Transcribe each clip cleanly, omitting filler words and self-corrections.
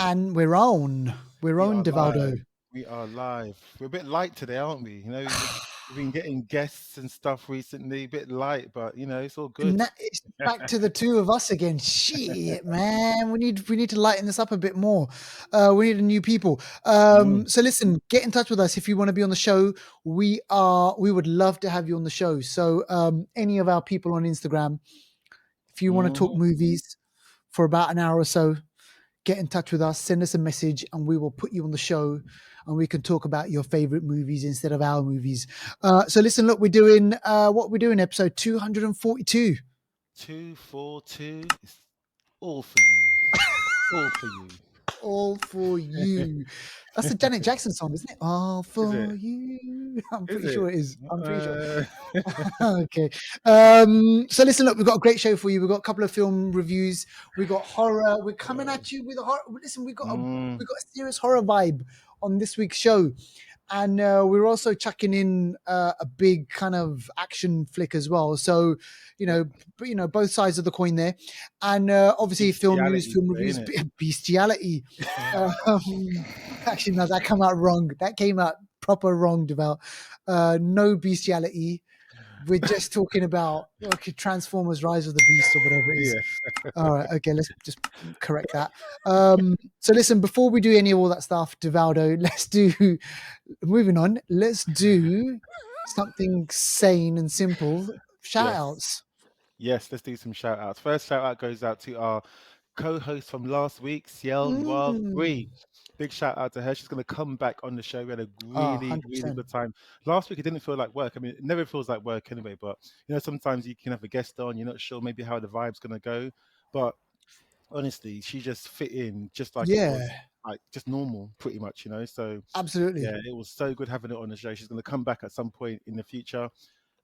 And we're on. We're We on, are Divaldo. live. We are live. We're a bit light today, aren't we? We've been getting guests and stuff recently, a bit light, but it's all good. And it's back to the two of us again. Shit, man. We need to lighten this up a bit more. We need new people. Mm, So listen, get in touch with us if you want to be on the show. We would love to have you on the show. So any of our people on Instagram, if you want to talk mhm. movies for about an hour or so, get in touch with us, send us a message, and we will put you on the show and we can talk about your favorite movies instead of our movies. So listen, look, we're doing episode 242. 242 is all for you. All for you. All for you. That's the Janet Jackson song, isn't it? All Is for it? you. I'm Is pretty it? sure it is. I'm pretty sure. Uh, Okay. So listen, look, we've got a great show for you. We've got a couple of film reviews. We've got horror. We're coming at you with a horror. Listen, we've got mm, a serious horror vibe on this week's show. And we're also chucking in a big kind of action flick as well. So, both sides of the coin there. And obviously film news, bestiality film today, reviews, innit? bestiality. Actually, no, that came out wrong. That came out proper wrong, Deval. No bestiality. We're just talking about Transformers: Rise of the Beast or whatever it is. Yeah. All right, okay, let's just correct that. So listen, before we do any of all that stuff, Divaldo, moving on. Let's do something sane and simple. Shout Yes. outs. Yes, let's do some shout outs. First shout out goes out to our co-host from last week, Ciel Noir Mm. 3. Big shout out to her. She's going to come back on the show. We had a really, really 100%. good time. Last week, it didn't feel like work. I mean, it never feels like work anyway, but sometimes you can have a guest on, you're not sure maybe how the vibe's going to go. But honestly, she just fit in just like it Yeah, was, like just normal, pretty much, So, absolutely. yeah, it was so good having it on the show. She's going to come back at some point in the future,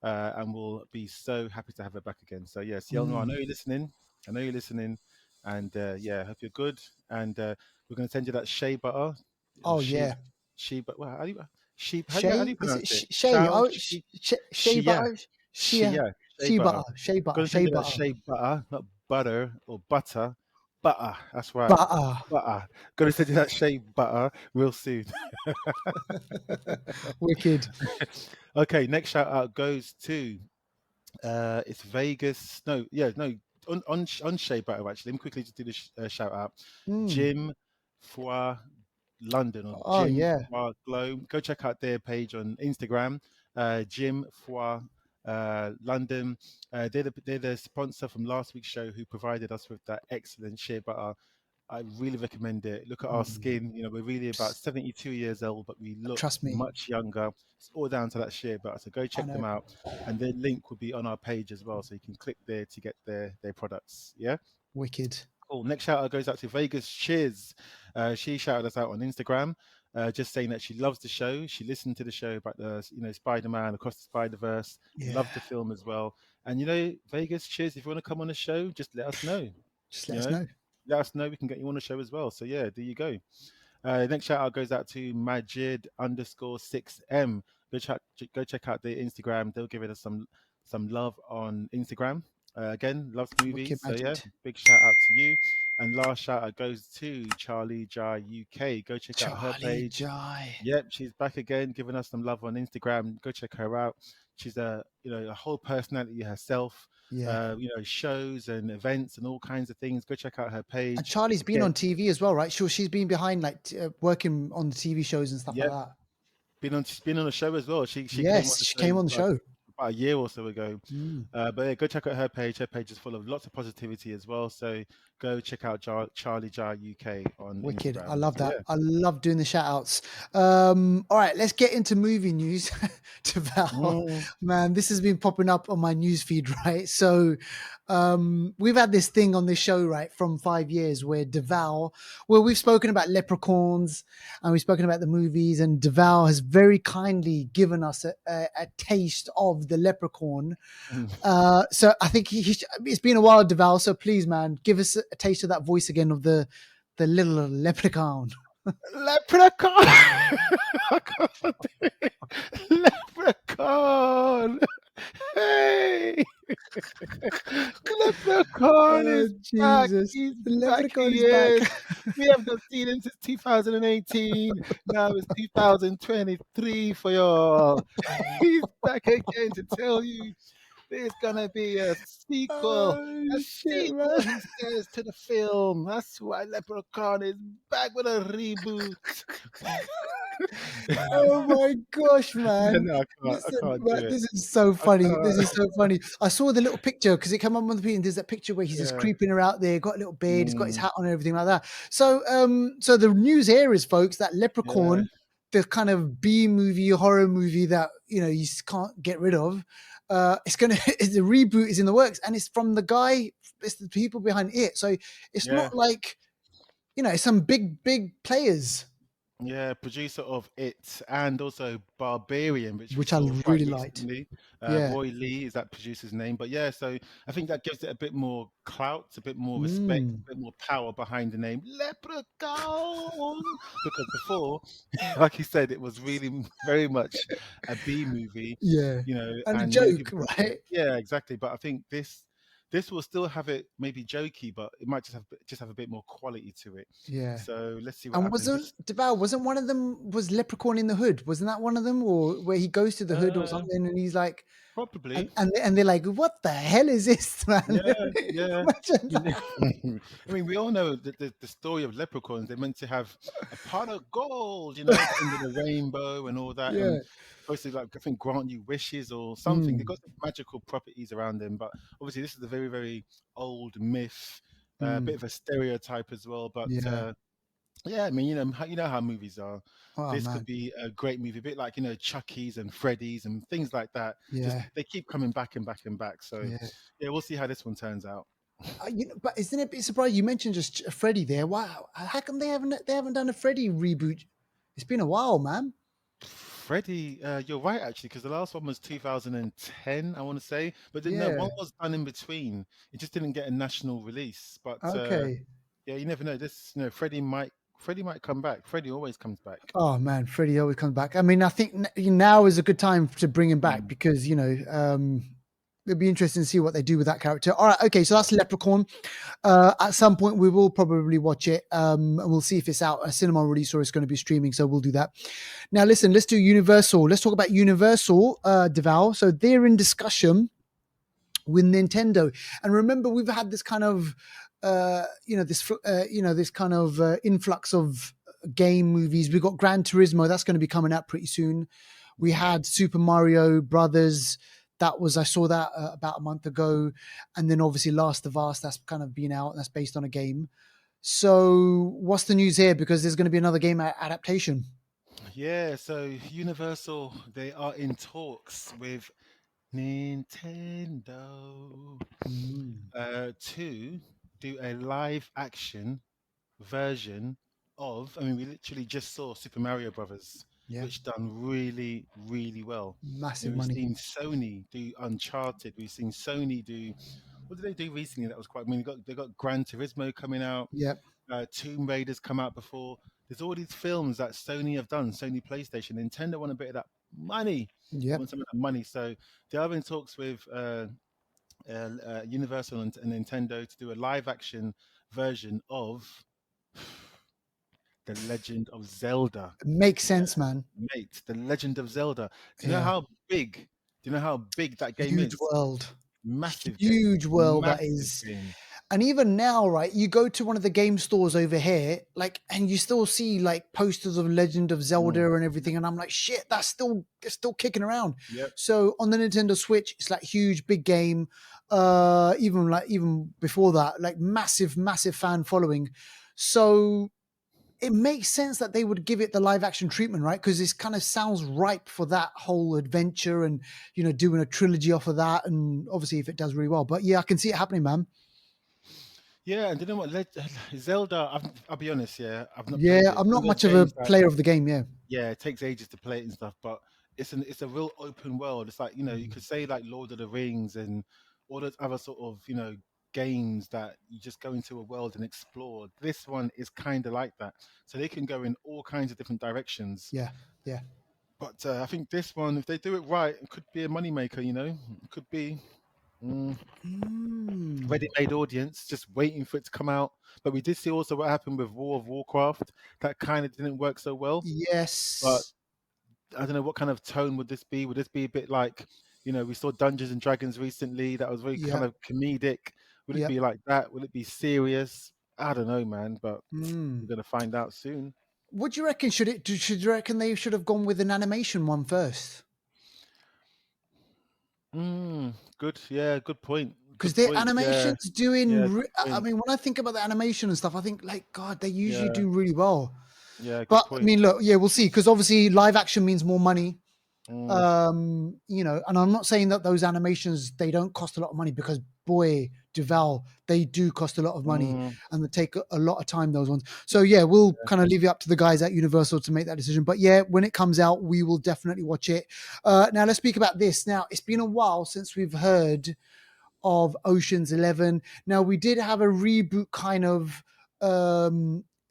and we'll be so happy to have her back again. So, yeah, Ciel Noir, I know Mm. you're listening. I know you're listening. And yeah, hope you're good. And we're going to send you that shea butter or Oh yeah, shea, but well, how do you Shay. Is it pronounce it? Shay? Oh, Sheep, Shea shea, butter. Shea. shea butter. Shea butter. Going to send Shea you that butter. shea butter, not butter or butter, butter. That's right, Butter. butter. Going to send you that shea butter real soon. Wicked. Okay, next shout out goes to it's Vegas. No, yeah, no, on Shea Butter actually. Let me quickly just do this shout out. Mm. Jim Foy London or Oh Jim yeah. Foy Glow. Go check out their page on Instagram. Jim Foy London. They're the sponsor from last week's show who provided us with that excellent shea butter. I really recommend it. Look at our Mm. skin. We're really about 72 years old, but we look Trust me. much younger. It's all down to that shea butter. So go I check know. them out. And their link will be on our page as well. So you can click there to get their products. Yeah. Wicked. Cool. Next shout out goes out to Vegas Cheers. She shouted us out on Instagram, just saying that she loves the show. She listened to the show about the Spider-Man Across the Spider-Verse. Yeah. Loved the film as well. And Vegas Cheers. If you want to come on the show, just let us know. Just You let us know, know. let us know. We can get you on the show as well. So yeah, there you go. Next shout out goes out to Majid_6M. Go check out their Instagram. They'll give it us some love on Instagram. Again, loves Wicked movies. So yeah, magic. big shout out to you. And last shout out goes to Charlie Jai UK. Go check out her Charlie page. Jai. Yep, she's back again, giving us some love on Instagram. Go check her out. She's a whole personality herself. Yeah. Shows and events and all kinds of things. Go check out her And page. Charlie's been Get on TV as well, right? Sure, she's been behind working on the TV shows and stuff like Yep, that. she's been on the show as well. She came on Yes, the she show came on the like show. about a year or so ago. Mm. But yeah, go check out her page. Her page is full of lots of positivity as well. So go check out Charlie Jar UK on Wicked. I Instagram. love So that. yeah. I love doing the shout outs. All right, let's get into movie news. To Val. Mm, Man, this has been popping up on my news feed, right? So we've had this thing on this show, right, from 5 years where we've spoken about leprechauns and we've spoken about the movies, and Deval has very kindly given us a taste of the leprechaun. mm. So I think it's been a while, Deval. So please, man, give us a taste of that voice again of the little leprechaun. Leprechaun. I can't do it. Leprechaun. Hey. Leprechaun Oh, is back. Jesus. He's The back. leprechaun He is back. is. We have not seen him since 2018. Now it's 2023 for y'all. He's back again to tell you there's gonna be a sequel. Oh, A shit, man. sequel, he says, to the film. That's why Leprechaun is back with a reboot. Oh my gosh, man. No, I Listen, can't right, do it. this is so I funny. This can't. is so funny. I saw the little picture because it came up on the feed. There's that picture where he's just Yeah. creeping her out there, got a little beard, he's got his Mm, hat on and everything like that. So so the news here is, folks, that yeah. Leprechaun, the kind of B movie, horror movie that you can't get rid of, it's gonna the reboot is in the works, and it's from the guy, it's the people behind it. So it's Yeah. not like it's some big players, Yeah, producer of It and also Barbarian, which we which I saw quite really liked. recently. Yeah. Roy Lee is that producer's name. But yeah, so I think that gives it a bit more clout, a bit more respect, Mm. a bit more power behind the name Leprechaun. Because before, like you said, it was really very much a B movie, Yeah. And a and many joke, people thought, right? yeah, exactly. But I think this will still have it maybe jokey, but it might just have a bit more quality to it. Yeah. So let's see what And happens. wasn't Deval, wasn't one of them was Leprechaun in the Hood? Wasn't that one of them? Or where he goes to the hood or Uh, something and he's like Probably. and they're like, what the hell is this, man? Yeah, yeah. Imagine I that. mean, I mean, we all know that the story of leprechauns, they're meant to have a pot of gold, you know, at the end of the rainbow and all that, and Yeah. supposed to, like, I think, grant you wishes or something. They've Mm, got some magical properties around them, but obviously this is a very, very old myth, a bit mm, of a stereotype as well. But yeah. yeah, I mean, you know how movies are. Oh This could man. be a great movie, a bit like Chucky's and Freddy's and things like that. Just Yeah. they keep coming back and back and back. So Yeah. yeah, we'll see how this one turns out. But isn't it a bit surprising you mentioned just Freddy there? Wow. How come they haven't done a Freddy reboot? It's been a while, man. Freddy, you're right actually, because the last one was 2010, I want to say, but then no, one Yeah. was done in between. It just didn't get a national release. But Okay. yeah, you never know. Freddy might come back. Freddy always comes back. Oh man, Freddie always comes back. I mean, I think now is a good time to bring him back Mm, because it'd be interesting to see what they do with that character. All right, okay, so yeah. that's Leprechaun. At some point, we will probably watch it, and we'll see if it's out a cinema release or it's going to be streaming. So we'll do that. Now, listen, let's do Universal. Let's talk about Universal, Deval. So they're in discussion with Nintendo. And remember, we've had this kind of, this kind of influx of game movies. We've got Gran Turismo that's going to be coming out pretty soon. We Yeah. had Super Mario Brothers. I saw that about a month ago, and then obviously Last of Us that's kind of been out. That's based on a game. So what's the news here? Because there's going to be another game adaptation. Yeah, so Universal, they are in talks with Nintendo Mm. to do a live action version of. I mean, we literally just saw Super Mario Brothers, Yeah, which done really, really well. And massive we've money. seen Sony do Uncharted. We've seen Sony do. What did they do recently? That was quite. I mean, they got Gran Turismo coming out. Yep, Tomb Raiders come out before. There's all these films that Sony have done. Sony PlayStation, Nintendo want a bit of that money. They yep. want some of that money. So they are in talks with Universal and Nintendo to do a live action version of The Legend of Zelda. Makes Yeah, sense, man. mate, The Legend of Zelda. Do you know Yeah. how big? Do you know how big that game Huge is? world. Massive game. Huge world that Massive is. game. And even now, right, you go to one of the game stores over here, like, and you still see like posters of Legend of Mm, Zelda and everything. And I'm like, shit, it's still kicking around. yep. So on the Nintendo Switch, it's like huge, big game. Even before that, like massive fan following. So it makes sense that they would give it the live action treatment, right? Because this kind of sounds ripe for that whole adventure and doing a trilogy off of that. And obviously, if it does really well, but yeah, I can see it happening, man. Yeah, and you know what? Zelda. I'll be honest. Yeah, I've not played Yeah, it. I'm It's one not of those much of a games that, player of the game. Yeah. yeah, it takes ages to play it and stuff, but it's a real open world. It's like, you Mm. could say like Lord of the Rings and all those other sort of, games that you just go into a world and explore. This one is kind of like that. So they can go in all kinds of different directions. Yeah. Yeah. But I think this one, if they do it right, it could be a moneymaker, It could be. Mm, Mm. ready-made audience, just waiting for it to come out. But we did see also what happened with War of Warcraft. That kind of didn't work so well. But Yes. I don't know what kind of tone would this be. Would this be a bit like, we saw Dungeons and Dragons recently that was very kind Yep. of comedic. Would it Yep. be like that? Will it be serious? I don't know, man, but we're Mm. gonna find out soon. What do you reckon? Should you reckon they should have gone with an animation one first? Good. Yeah, good point. Because Good their point. Yeah, animations yeah, doing, good I point. mean, when I think about the animation and stuff, I think like God, they usually Yeah, do really well. yeah, good But I point. mean, look, yeah, we'll see. Because obviously, live action means more money. Mm, And I'm not saying that those animations they don't cost a lot of money because boy, Duval, they do cost a lot of money mm, and they take a lot of time. Those ones. So yeah, we'll kind of leave it up to the guys at Universal to make that decision. But yeah, when it comes out, we will definitely watch it. Now let's speak about this. Now it's been a while since we've heard of Ocean's 11. Now we did have a reboot kind of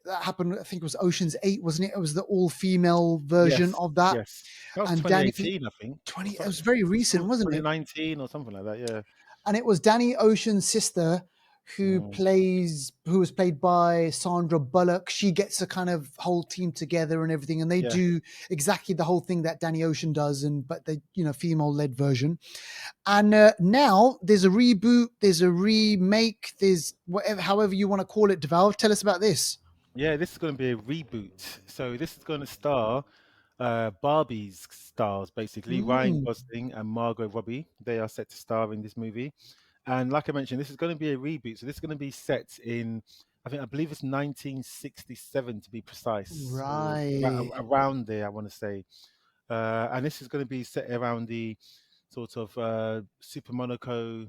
that happened. I think it was Ocean's 8, wasn't it? It was the all female version yes, of that. yes. That was And Danny 2018, I think. 20, Or it was very recent, some wasn't it? 2019 or something like that. Yeah. And it was Danny Ocean's sister Mm, who was played by Sandra Bullock. She gets a kind of whole team together and everything, and they yeah. do exactly the whole thing that Danny Ocean does, and but the female led version. And now there's a reboot, there's a remake, there's whatever, however you want to call it. Deval, tell us about this. Yeah, this is going to be a reboot. So this is going to star Barbie's stars, basically Ryan Mm, Gosling and Margot Robbie. They are set to star in this movie. And like I mentioned, this is going to be a reboot. So this is going to be set in, I believe it's 1967 to be precise, or right. around there, I want to say. And this is going to be set around the sort of Super Monaco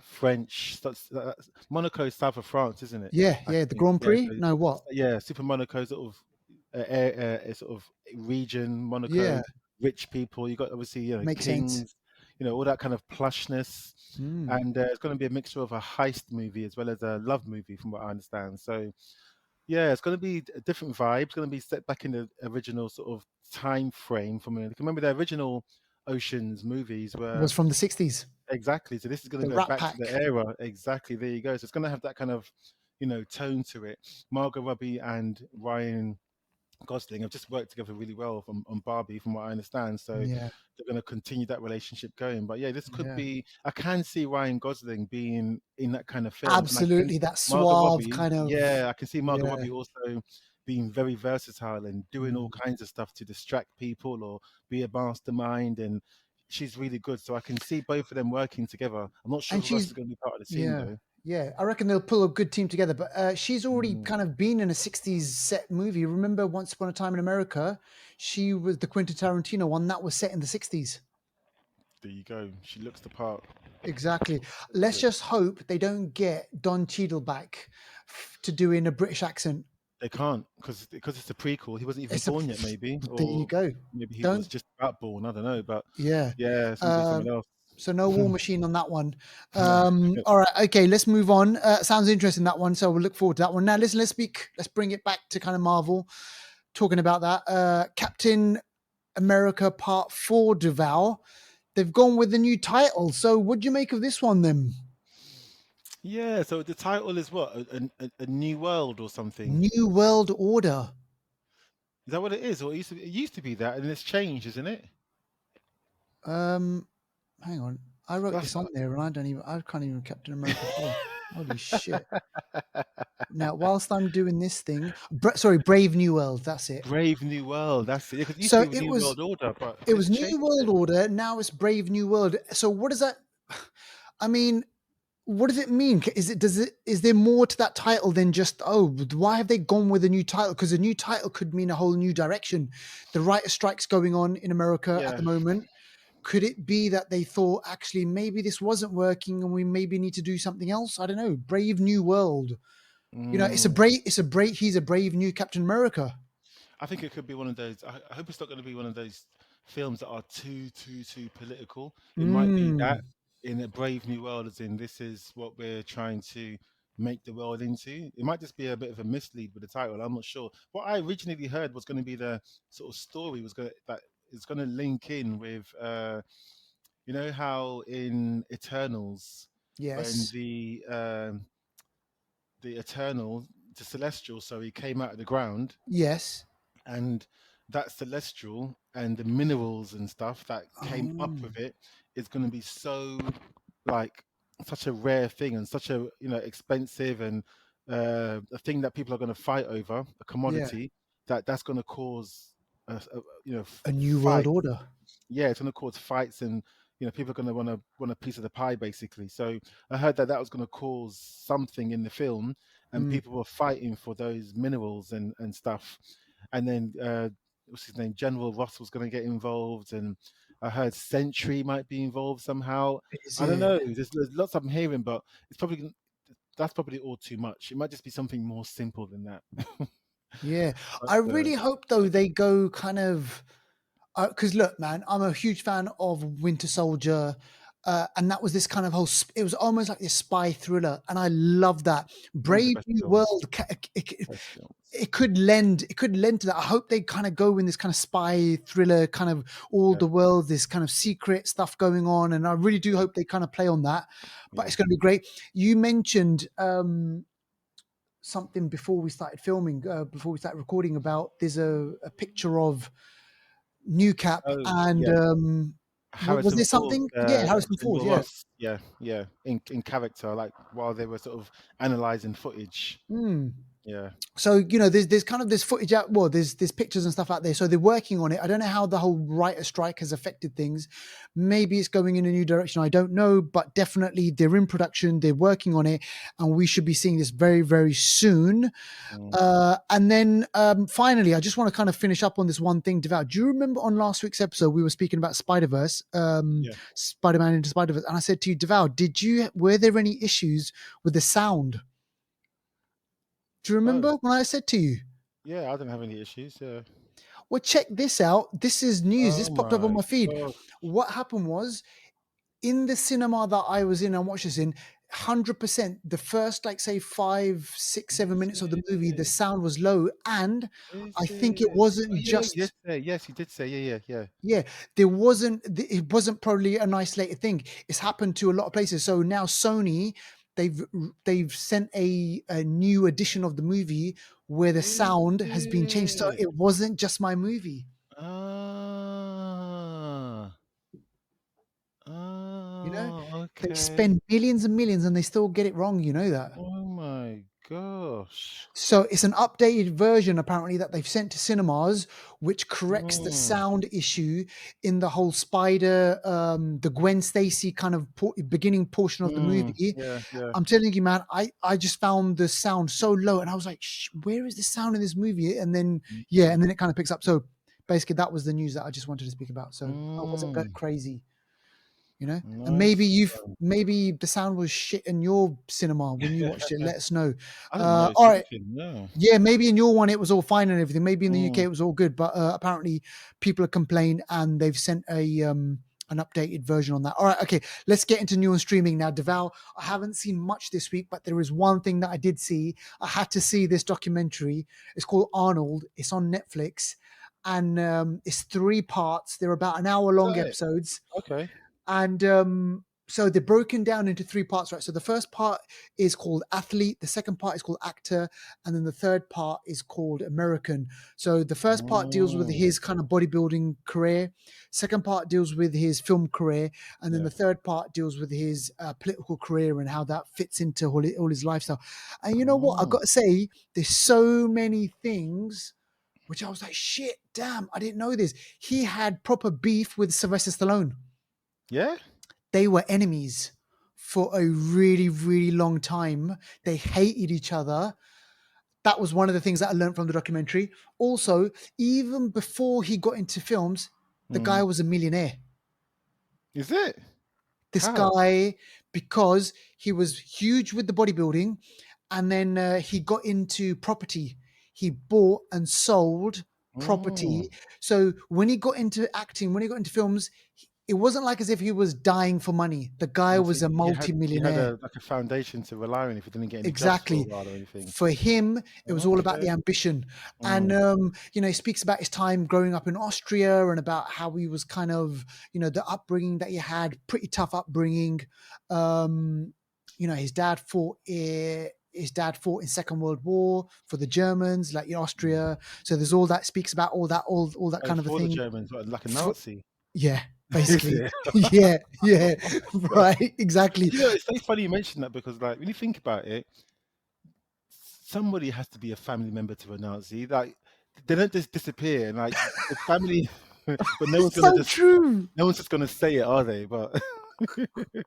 French. Monaco is south of France, isn't it? Yeah, I yeah. The think. Grand Yeah, Prix. so, No, what? yeah. Super Monaco sort of sort of region. Monaco, Yeah, rich people. You got obviously makes sense. kings. All that kind of plushness, Mm. and it's going to be a mixture of a heist movie as well as a love movie, from what I understand. So yeah, it's going to be a different vibe. It's going to be set back in the original sort of time frame from. Remember the original Ocean's movies were. Was from the 60s. Exactly. So this is going The to go Rat back to the Pack. era. Exactly. There you go. So it's going to have that kind of, tone to it. Margot Robbie and Ryan Gosling have just worked together really well on Barbie, from what I understand. So Yeah, they're going to continue that relationship going. But yeah, this could yeah. be. I can see Ryan Gosling being in that kind of film, and I can Absolutely. That Margot suave Robbie. kind of. Yeah, I can see Margot Yeah. Robbie also being very versatile and doing all Mm. kinds of stuff to distract people or be a mastermind and. She's really good, so I can see both of them working together. I'm not sure And who else she's, is going to be part of the team yeah, though. yeah. I reckon they'll pull a good team together. But she's already Mm, kind of been in a 60s set movie. Remember Once Upon a Time in America? She was the Quentin Tarantino one that was set in the 60s. there you go. She looks the part. Exactly. Looks Let's good. just hope they don't get Don Cheadle back to do in a British accent. They can't because it's a prequel. He wasn't even It's a, born yet, maybe, there you or go. maybe he was Don't, just about born. I don't know, but yeah. yeah, it's gonna be Um, someone else. so no War Machine on that one. Nah. All right, okay, let's move on. Sounds interesting that one, so we'll look forward to that one. Now, listen, let's bring it back to kind of Marvel. Talking about that, Captain America Part Four, Duval. They've gone with the new title. So, what do you make of this one, then? Yeah. So the title is what a new world or something. New World Order. Is that what it is? Or it used to be that, and it's changed, isn't it? Um, Hang on, I wrote That's this on there, and I can't even Captain America 4. Holy shit! Now, whilst I'm doing this thing, sorry, Brave New World. That's it. Brave New World. That's it. Because it used to So be New World Order, but it they've was New changed World it. Order. Now it's Brave New World. So what does that? I mean, what does it mean? Is there more to that title than just why have they gone with a new title? Because a new title could mean a whole new direction. The writer strikes going on in America at Yeah. the moment. Could it be that they thought actually maybe this wasn't working and we maybe need to do something else? I don't know. Brave New World. Mm. He's a brave new Captain America. I think it could be one of those. I hope it's not going to be one of those films that are too political. It might be Mm. that in a brave new world, as in this is what we're trying to make the world into. It might just be a bit of a mislead with the title. I'm not sure. What I originally heard was going to be the sort of story was going to, that it's going to link in with You know how in Eternals, when Yes. the Eternal, the Celestial, so he came out of the ground, Yes. and that Celestial and the minerals and stuff that came up Oh, with it is going to be so, like, such a rare thing and such a, expensive and a thing that people are going to fight over, a yeah. commodity, that's going to cause A new world fight. order. Yeah, it's going to cause fights, and people are going to want a piece of the pie, basically. So I heard that was going to cause something in the film, and Mm. people were fighting for those minerals and stuff. And then what's his name, General Ross was going to get involved, and I heard Sentry might be involved somehow. Is I don't it? know, there's lots I'm hearing, but that's probably all too much. It might just be something more simple than that. Yeah. But I really hope though they go kind of because look, man, I'm a huge fan of Winter Soldier, and that was this kind of it was almost like this spy thriller, and I love that. one of the Brave best New films. World, Best films. it could lend to that. I hope they kind of go in this kind of spy thriller, kind of all Yeah, the world, this kind of secret stuff going on, and I really do yeah, hope they kind of play on that. But yeah. it's going to be great. You mentioned something before we started filming, before we started recording about there's a picture of New Cap Oh, and yeah. was Harrison there Ford, something? Yeah, Harrison Ford. General Yeah. Ross, yeah, yeah, in character, like while they were sort of analyzing footage. Mm. Yeah. So there's kind of this footage out. Well, there's pictures and stuff out there. So they're working on it. I don't know how the whole writer strike has affected things. Maybe it's going in a new direction. I don't know, but definitely they're in production. They're working on it, and we should be seeing this very very soon. Mm, And then finally, I just want to kind of finish up on this one thing, Devout. Do you remember on last week's episode we were speaking about Spider Verse, yeah. Spider Man into Spider Verse, and I said to you, Devout, were there any issues with the sound? Do you Oh, remember when I said to you? yeah. I don't have any issues. Yeah. Well, check this out. This is news. This Oh popped up on my my feed. god. What happened was in the cinema that I was in and watched this in, 100%, the first, like, say, 5, 6, 7 minutes of the movie, the Is sound was low. And I Is think it it? Oh wasn't yeah, you did just, say. Yes, you did say. Yeah, yeah, yeah. yeah, it wasn't probably an isolated thing. It's happened to a lot of places. So now Sony, they've they've sent a new edition of the movie where the Is sound has been changed. So it? it wasn't just my movie. Ah, You know, they okay. spend millions and millions and they still get it wrong. You know that. Oh my gosh. So it's an updated version apparently that they've sent to cinemas, which corrects the Mm, sound issue in the whole Spider, the Gwen Stacy kind of beginning portion of the movie. yeah, yeah. I'm telling you, man, I just found the sound so low, and I was like, where is the sound in this movie? And then yeah, Mm, and then it kind of picks up. So basically, that was the news that I just wanted to speak about. So I wasn't going mm, crazy, you know. And nice. maybe the sound was shit in your cinema when you watched it. Let us know. I didn't notice All right. anything. No. Yeah, maybe in your one it was all fine and everything. Maybe in the UK Mm, it was all good, but apparently people have complained and they've sent an updated version on that. All right, okay, let's get into new and streaming now. Deval, I haven't seen much this week, but there is one thing that I did see. I had to see this documentary. It's called Arnold. It's on Netflix, and it's 3 parts. They're about an hour is long that it? episodes, Okay. and so they're broken down into 3 parts, right? So the first part is called Athlete, the second part is called Actor, and then the third part is called American. So the first part deals with Mm, his kind of bodybuilding career, second part deals with his film career, and then yeah. the third part deals with his political career and how that fits into all his lifestyle. And you know what? I've Mm, got to say, there's so many things which I was like, shit, damn, I didn't know this. He had proper beef with Sylvester Stallone. yeah. They were enemies for a really, really long time. They hated each other. That was one of the things that I learned from the documentary. Also, even before he got into films, the guy Mm. was a millionaire. Is it? This How? guy, because he was huge with the bodybuilding, and then he got into property. He bought and sold Mm, property. So when he got into acting, when he got into films, it wasn't like as if he was dying for money. The guy And so was a he had multi-millionaire. a like a foundation to rely on if he didn't get any jobs for a Exactly. while or anything. For him, it was all about the Okay. ambition. And, Mm. he speaks about his time growing up in Austria and about how he was kind of, the upbringing that he had, pretty tough upbringing. His dad fought. His dad fought in Second World War for the Germans, like in Mm. Austria. So there's all that speaks about all that Oh, kind of a for the thing. Germans, what, like a For, Nazi? yeah, Is basically. it? Yeah, yeah, Oh my God. right, exactly. It's so funny you mentioned that because, like, when you think about it, somebody has to be a family member to a Nazi. Like, they don't just disappear, and like the family, but It's so true. no one's just gonna say it, are they? But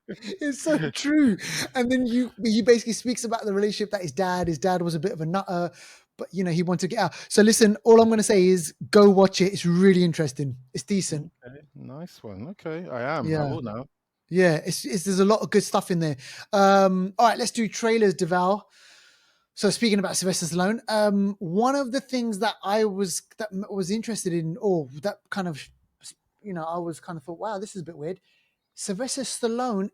It's so true. And then he basically speaks about the relationship that his dad was a bit of a nutter, but he wanted to get out. So listen, all I'm going to say is go watch it. It's really interesting. It's decent. okay, nice one. Okay, I Yeah. will now. Yeah. It's there's a lot of good stuff in there. All right, let's do trailers, Deval. So speaking about Sylvester Stallone, one of the things that was interested in, or that kind of, I was kind of thought, wow, this is a bit weird. Sylvester Stallone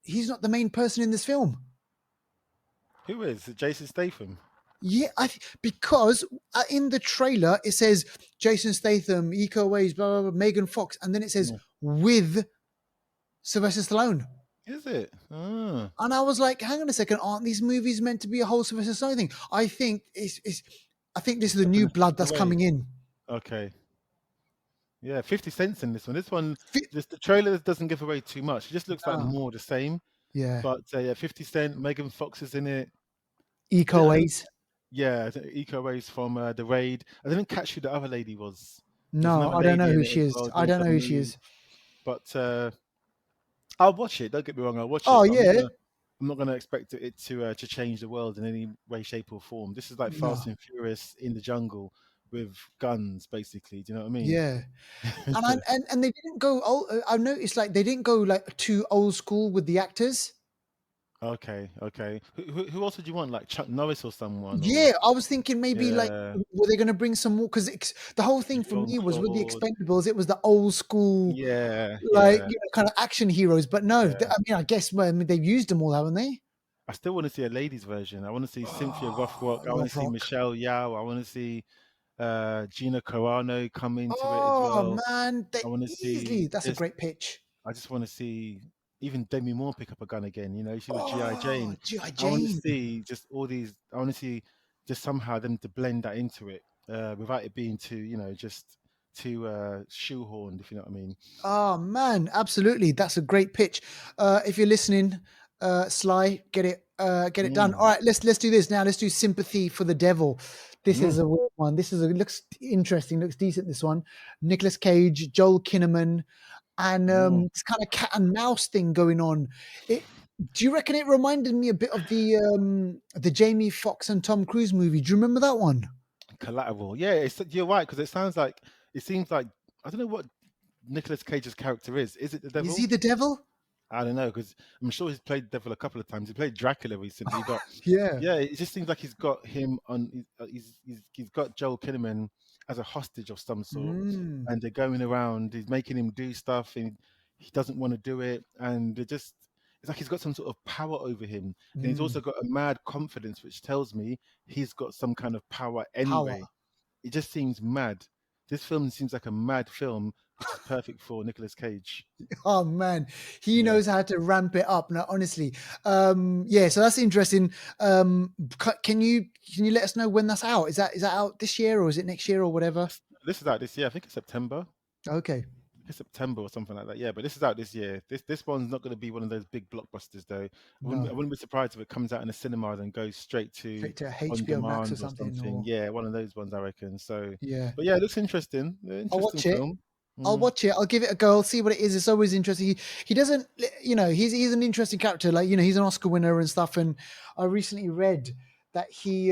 he's not the main person in this film. Who is it? Jason Statham? Yeah, because in the trailer it says Jason Statham, Iko Uwais, blah, blah, blah, Megan Fox, and then it says Mm. with Sylvester Stallone. Is it? Ah, And I was like, hang on a second, aren't these movies meant to be a whole Sylvester Stallone thing? I think I think this is the they're new gonna blood strip that's away. coming in. Okay. Yeah, 50 cents in this one. This one, Fi- just the trailer doesn't give away too much. It just looks like No, more the same. yeah, But yeah, 50 Cent, Megan Fox is in it. Iko I think, Uwais. yeah, Eco Ways from The Raid. I didn't catch who the other lady was. There's No, another I don't know lady in who it she as is. well I doing don't know some who she movies. is. But I'll watch it. Don't get me wrong, I'll watch Oh it. But yeah, I'm not gonna expect it to change the world in any way, shape, or form. This is like Fast no, and Furious in the jungle with guns, basically. Do you know what I mean? yeah. And they didn't go. I've noticed like they didn't go like too old school with the actors. Okay, okay. Who else would you want? Like Chuck Norris or someone? Or Yeah, I was thinking maybe like yeah, were they going to bring some more? Because the whole thing for Jean me was with the Claude. Expendables, it was the old school, Yeah, like yeah, kind of action heroes. But no, yeah. I mean, I guess well, I mean, they've used them all, haven't they? I still want to see a ladies version. I want to see Cynthia Rothrock. Oh, I want to see Rock. Michelle Yao. I want to see Gina Carano come into it as Oh well. man, I want to see that's a just. great pitch. I just want to see even Demi Moore pick up a gun again. You know, she was GI Oh, Jane. G.I. I want to Jane. see just all these. I want to see just somehow them to blend that into it without it being too, just too shoehorned. If you know what I mean. Oh man, absolutely. That's a great pitch. If you're listening, Sly, get it done. All Mm, right, let's do this now. Let's do Sympathy for the Devil. This is mm, a weird one. Looks interesting. Looks decent. This one. Nicolas Cage, Joel Kinnaman, and mm. this kind of cat and mouse thing going on. Do you reckon it reminded me a bit of the Jamie Foxx and Tom Cruise movie? Do you remember that one? Collateral. Yeah, you're right because it seems like I don't know what Nicolas Cage's character is. Is it the Is he devil? the devil? I don't know because I'm sure he's played devil a couple of times. He played Dracula recently, but Yeah. yeah, it just seems like he's got him on. He's got Joel Kinnaman as a hostage of some sort, Mm, and they're going around. He's making him do stuff, and he doesn't want to do it, and it's like he's got some sort of power over him, and he's mm. also got a mad confidence, which tells me he's got some kind of power Power. anyway. It just seems mad. This film seems like a mad film, which is perfect for Nicolas Cage. Oh man, he Yeah. knows how to ramp it up. Now, honestly, yeah. So that's interesting. Can you let us know when that's out? Is that out this year or is it next year or whatever? This is out this year. I think it's September. Okay, It's September or something like that. Yeah, but this is out this year. This one's not going to be one of those big blockbusters though. I no, wouldn't be surprised if it comes out in the cinema and goes straight to straight to on HBO Max or demand or something. something. Or Yeah, one of those ones I reckon. So, yeah, but yeah, it looks interesting. I'll Interesting watch it. film. I'll Mm. watch it. I'll give it a go. I'll see what it is. It's always interesting. He doesn't, he's an interesting character. Like he's an Oscar winner and stuff. And I recently read that he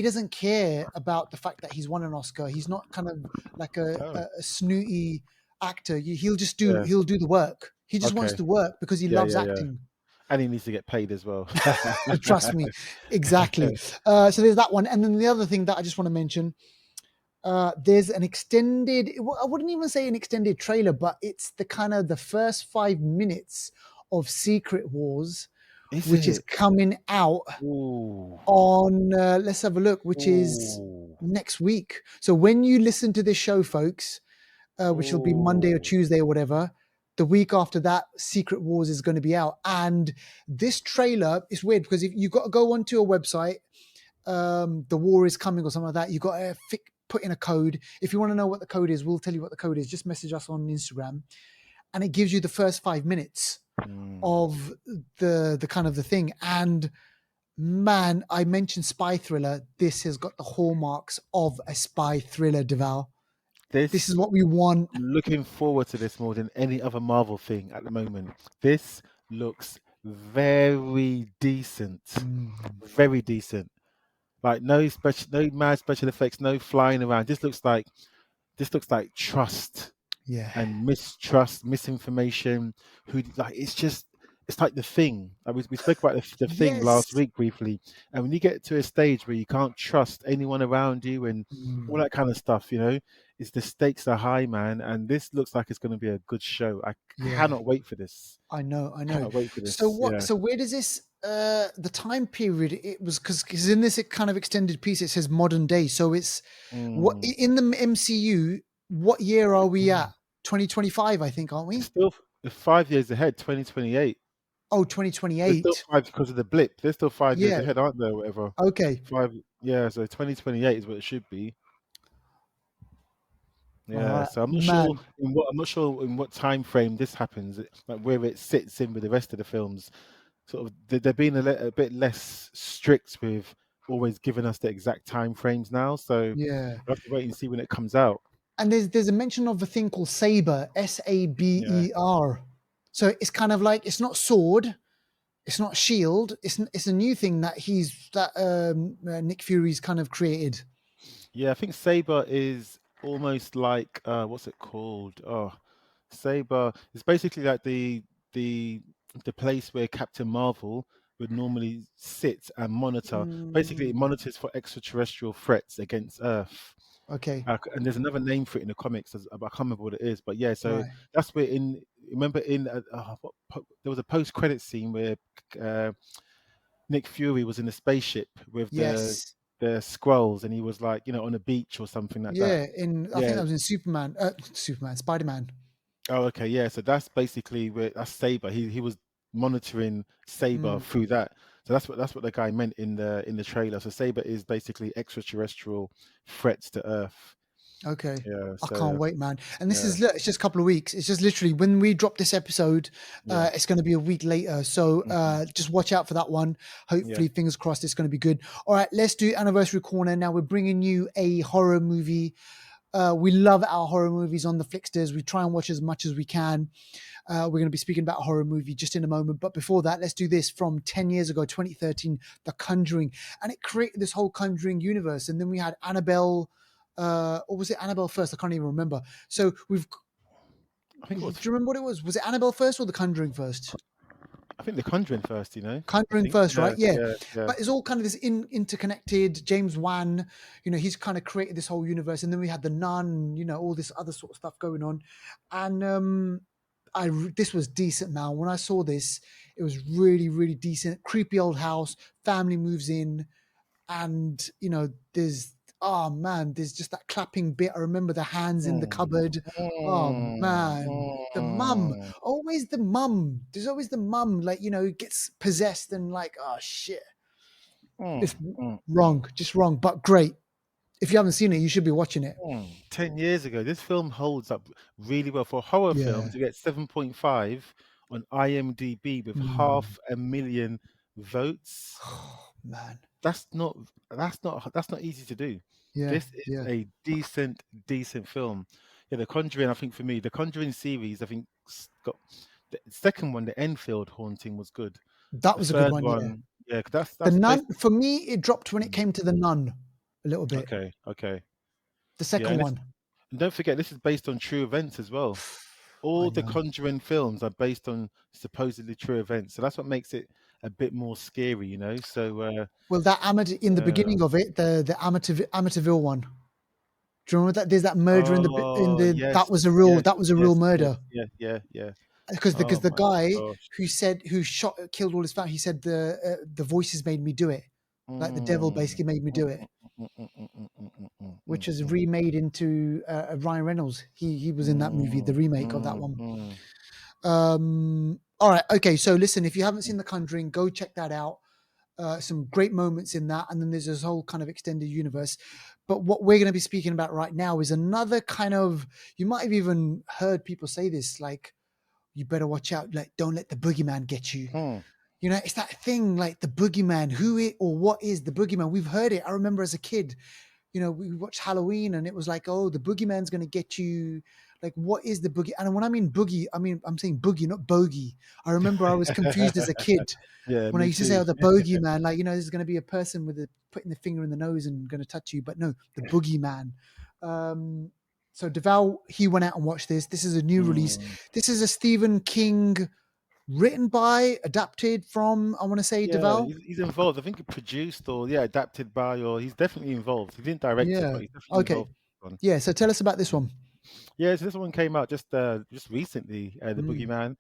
doesn't care about the fact that he's won an Oscar. He's not kind of like Oh, a snooty actor. yeah. He'll do the work. He just wants Okay. to work because he Yeah, loves yeah, yeah. acting. And he needs to get paid as well. Trust me, exactly. So there's that one, and then the other thing that I just want to mention. There's an extended, well, I wouldn't even say an extended trailer, but it's the kind of the first 5 minutes of Secret Wars, Is which is it? coming out Ooh. on, let's have a look, which is Ooh. next week. So when you listen to this show, folks, which will be Monday or Ooh. Tuesday or whatever, the week after that, Secret Wars is going to be out. And this trailer is weird because if you got to go onto a website, the war is coming or something like that, you got to put in a code. If you want to know what the code is, we'll tell you what the code is. Just message us on Instagram, and it gives you the first 5 minutes Mm. of the kind of the thing. And man, I mentioned spy thriller. This has got the hallmarks of a spy thriller, Deval. This This is what we want. I'm looking forward to this more than any other Marvel thing at the moment. This looks very decent. Mm, Very decent. Like no mad special effects, no flying around. This looks like trust yeah. and mistrust, misinformation. Who like it's like the thing. Like we spoke about the thing last Yes. week briefly, and when you get to a stage where you can't trust anyone around you and all Mm, that kind of stuff, is the stakes are high, man. And this looks like it's going to be a good show. I yeah. cannot wait for this. I know, I know. Cannot wait for So this. what? Yeah. So where does this? The time period it was because in this kind of extended piece it says modern day. So it's what Mm. in the MCU? What year are we at? 2025, I think, aren't It's we? still 5 years ahead. 2028. Oh, There's still 2028. five because of the blip. There's still 5 years Yeah. ahead, aren't there? Whatever. Okay. Five. Yeah. So 2028 is what it should be. All Yeah. right, So man. I'm not sure in what time frame this happens. Like where it sits in with the rest of the films. Sort of they're being a bit less strict with always giving us the exact time frames now. So Yeah. we'll have to wait and see when it comes out. And there's a mention of a thing called saber, Yeah. Saber. So it's kind of like it's not sword, it's not shield. It's a new thing that Nick Fury's kind of created. Yeah. I think Saber is almost like what's it called? Oh, Saber. It's basically like the the place where Captain Marvel would normally sit and monitor. Basically, it Mm, monitors for extraterrestrial threats against Earth. okay, And there's another name for it in the comics. I can't remember what it is, but yeah. So right. that's where in remember in there was a post-credit scene where uh, Nick Fury was in a spaceship with Yes. the Skrulls, and he was like on a beach or something like that. Yeah. In I think Yeah. that was in Superman. Superman. Spider Man. Oh, okay, yeah. So that's basically where that's Saber. He was monitoring Saber Mm, through that. So that's what the guy meant in the trailer. So Saber is basically extraterrestrial threats to Earth. okay. Yeah. I can't So wait, man. And this yeah, is look, it's just a couple of weeks. It's just literally when we drop this episode, yeah, it's going to be a week later. So hmm, just watch out for that one. yeah. Hopefully, fingers crossed, it's going to be good. All right, let's do anniversary corner now. We're bringing you a horror movie. We love our horror movies on the Flixters. We try and watch as much as we can. We're going to be speaking about a horror movie just in a moment. But before that, let's do this from 10 years ago, 2013, The Conjuring. And it created this whole Conjuring universe. And then we had Annabelle, or was it Annabelle first? I can't even remember. So I think it do was. you remember what it was? Was it Annabelle first or The Conjuring first? I think the Conjuring first. I Conjuring think. first, Yeah, right? Yeah. yeah, yeah. But it's all kind of this interconnected. James Wan, he's kind of created this whole universe. And then we had The Nun, all this other sort of stuff going on. And this was decent, man. When I saw this, it was really, really decent. Creepy old house, family moves in, and there's oh man, there's just that clapping bit. I remember the hands in the Mm, cupboard. Oh mm, man, the mum, mm, always the mum. There's always the mum, like gets possessed and like, oh shit, mm, it's mm. wrong, just wrong, but great. If you haven't seen it, you should be watching it. 10 years ago, this film holds up really well for a horror film Yeah. to get 7.5 on IMDb with Mm. 500,000 votes. Oh, man. That's not that's not easy to do. Yeah. This is Yeah. a decent film. Yeah, The Conjuring. I think for me, the Conjuring series, I think got the second one, the Enfield haunting, was good. That The was a good third one. Yeah. one, yeah, 'cause The that's Nun, basically for me, it dropped when it mm, came to The Nun a little bit. okay, okay, The yeah, second one. and don't forget this is based on true events as well. I All the know. Conjuring films are based on supposedly true events, so that's what makes it a bit more scary. So Well, that amateur in the uh, beginning of it, the Amityville one. Do you remember that? There's that murder in Oh the yes, yes, that was a real yes, yes, murder. yeah, yeah, yeah. Because Oh the my guy gosh. who killed all his family, he said the voices made me do it, like the devil Mm. basically made me Mm, do it, mm, mm, mm, mm, mm, mm, mm, which mm, is mm, remade into Ryan Reynolds. He was in that movie, the mm, remake of that mm, one. mm. All right, okay. So listen, if you haven't seen The Conjuring, go check that out. Some great moments in that, and then there's this whole kind of extended universe. But what we're going to be speaking about right now is another kind of. You might have even heard people say this, like, "You better watch out! Like, don't let the boogeyman get you." Hmm. You know, it's that thing like the boogeyman. Who it or what is the boogeyman? We've heard it. I remember as a kid, you know, we watched Halloween and it was like, oh, the boogeyman's going to get you. Like, what is the boogie? And when I mean boogie, I mean, I'm saying boogie, not bogey. I remember I was confused as a kid Yeah, when I me used to say, too. oh, the bogeyman, like, you know, this is going to be a person with putting the finger in the nose and going to touch you. But no, the boogeyman. Um, so Deval, he went out and watched this. This is a new release. Mm. This is a Stephen King written by, adapted from, I want to say, Yeah, Deval. he's involved. I think he produced or yeah, adapted by or he's definitely involved. He didn't direct it, Yeah. but he's definitely Okay. involved. In this one. Yeah. So tell us about this one. Yeah, so this one came out just recently, The Mm. Boogeyman.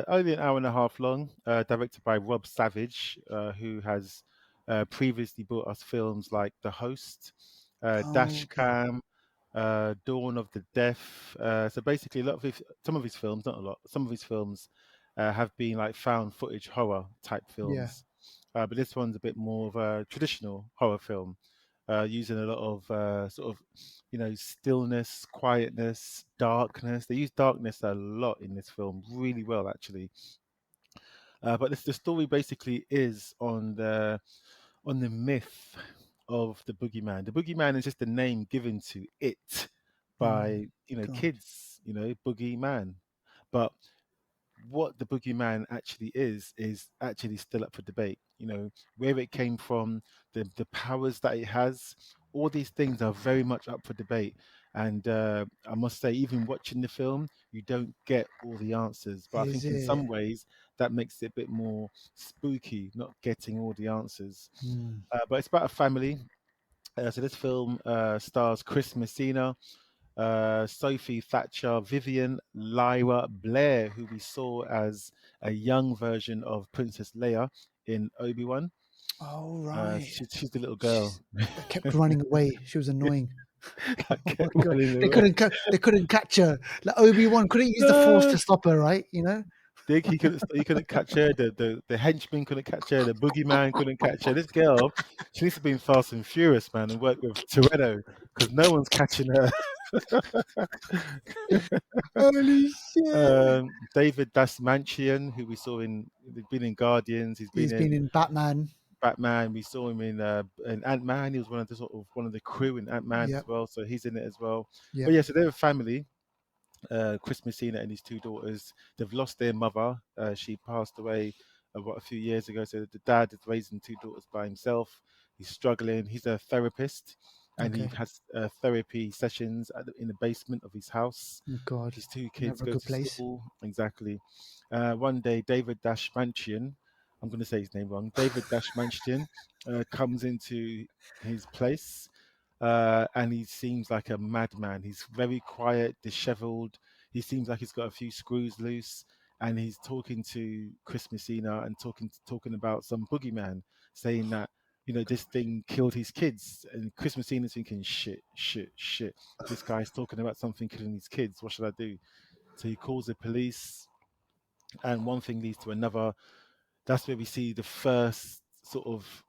Only an hour and a half long, directed by Rob Savage, who has previously brought us films like The Host, Oh, Dash okay. Cam, Dawn of the Deaf. So basically, some of his films, not a lot, some of his films have been like found footage horror type Yeah. films, but this one's a bit more of a traditional horror film, using a lot of sort of stillness, quietness, darkness. They use darkness a lot in this film, really well actually. But the story basically is on the myth of the boogeyman. The boogeyman is just a name given to it Mm. by God. kids. Boogeyman. But what the boogeyman actually is actually still up for debate. Where it came from, the powers that it has, all these things are very much up for debate. And I must say, even watching the film, you don't get all the answers. But I Is think in it? some ways that makes it a bit more spooky, not getting all the answers. Mm. But it's about a family. So this film stars Chris Messina, Sophie Thatcher, Vivian Lyra Blair, who we saw as a young version of Princess Leia in Obi-Wan. Oh, right. She's the little She's, girl that kept running away. She was annoying. that Oh my kept god. running They away. couldn't they couldn't catch her. Like Obi-Wan couldn't use the force No, to stop her, right? You know? he couldn't catch her. The henchman couldn't catch her. The boogeyman couldn't catch her. This girl, she needs to be in Fast and Furious, man, and work with Toretto because no one's catching her. Holy shit. David Dasmanchian, who we saw he's been in Guardians, he's been He's been in in Batman. Batman. We saw him in Ant Man. He was one of the crew in Ant Man as Yep. well, so he's in it as well. But Yep. yeah, so they're a family. Chris Messina and his two daughters. They've lost their mother. She passed away a few years ago. So the dad is raising two daughters by himself. He's struggling. He's a therapist, and he Okay. has therapy sessions in the basement of his house. Oh, God. His two kids Never a go good to place. school. Exactly. One day, David Dashmanchian, I'm going to say his name wrong. David Dashmanchian comes into his place, and he seems like a madman. He's very quiet, disheveled. He seems like he's got a few screws loose, and he's talking to Chris Messina and talking about some boogeyman, saying that this thing killed his kids. And Chris Messina's thinking, shit, shit, shit. This guy's talking about something killing his kids. What should I do? So he calls the police, and one thing leads to another. That's where we see the first sort of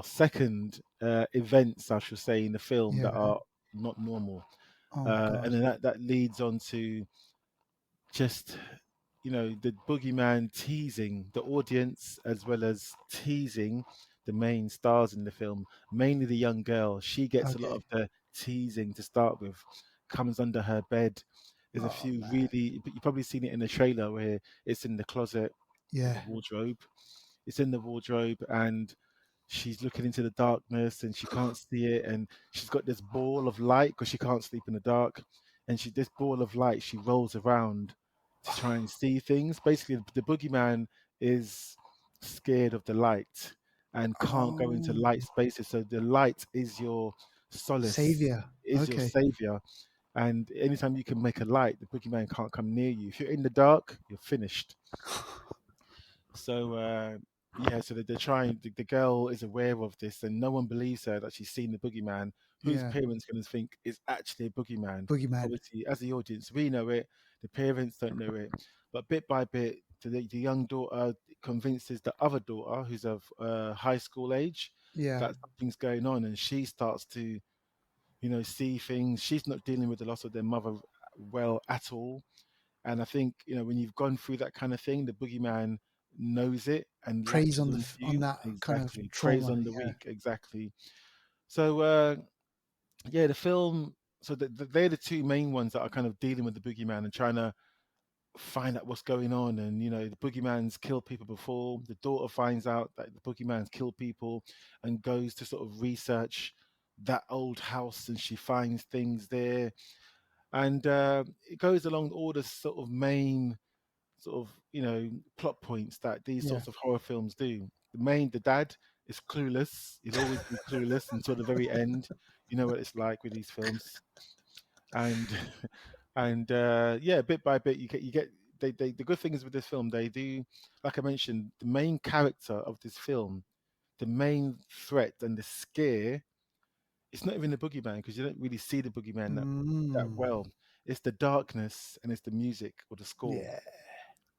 second events, I should say, in the film Yeah. that are not normal, Oh and God. then that leads on to just the boogeyman teasing the audience as well as teasing the main stars in the film, mainly the young girl. She gets a lot Okay. of the teasing to start with, comes under her bed. There's a Oh few man. really, you've probably seen it in the trailer where it's in the closet or the Yeah. wardrobe. It's in the wardrobe, and she's looking into the darkness and she can't see it, and she's got this ball of light because she can't sleep in the dark, and this ball of light she rolls around to try and see things. Basically, the boogeyman is scared of the light and can't go into Oh, light spaces, so the light is your solace savior. is your Okay. savior. And anytime you can make a light, the boogeyman can't come near you. If you're in the dark, you're finished. So yeah, so they're trying. The girl is aware of this, and no one believes her that she's seen the boogeyman. Whose Yeah. parents going to think is actually a boogeyman? Boogeyman. Obviously, as the audience, we know it. The parents don't know it, but bit by bit, the young daughter convinces the other daughter, who's of high school age, Yeah. that something's going on, and she starts to, see things. She's not dealing with the loss of their mother well at all, and I think, when you've gone through that kind of thing, the boogeyman knows it and Preys latches on onto on you. that kind of Exactly. Preys trauma. on the Yeah. weak. Exactly. So, yeah, the film. So they're the two main ones that are kind of dealing with the boogeyman and trying to find out what's going on. And, the boogeyman's killed people before. The daughter finds out that the boogeyman's killed people and goes to sort of research that old house, and she finds things there. And it goes along all the sort of main sort of plot points that these Yeah. sorts of horror films do. The dad is clueless. He'll always be clueless until the very end. You know what it's like with these films, and and yeah, bit by bit you get the good thing is with this film, they do, like I mentioned, the main character of this film, the main threat and the scare. It's not even the boogeyman, because you don't really see the boogeyman that Mm. well. It's the darkness, and it's the music or the score. Yeah.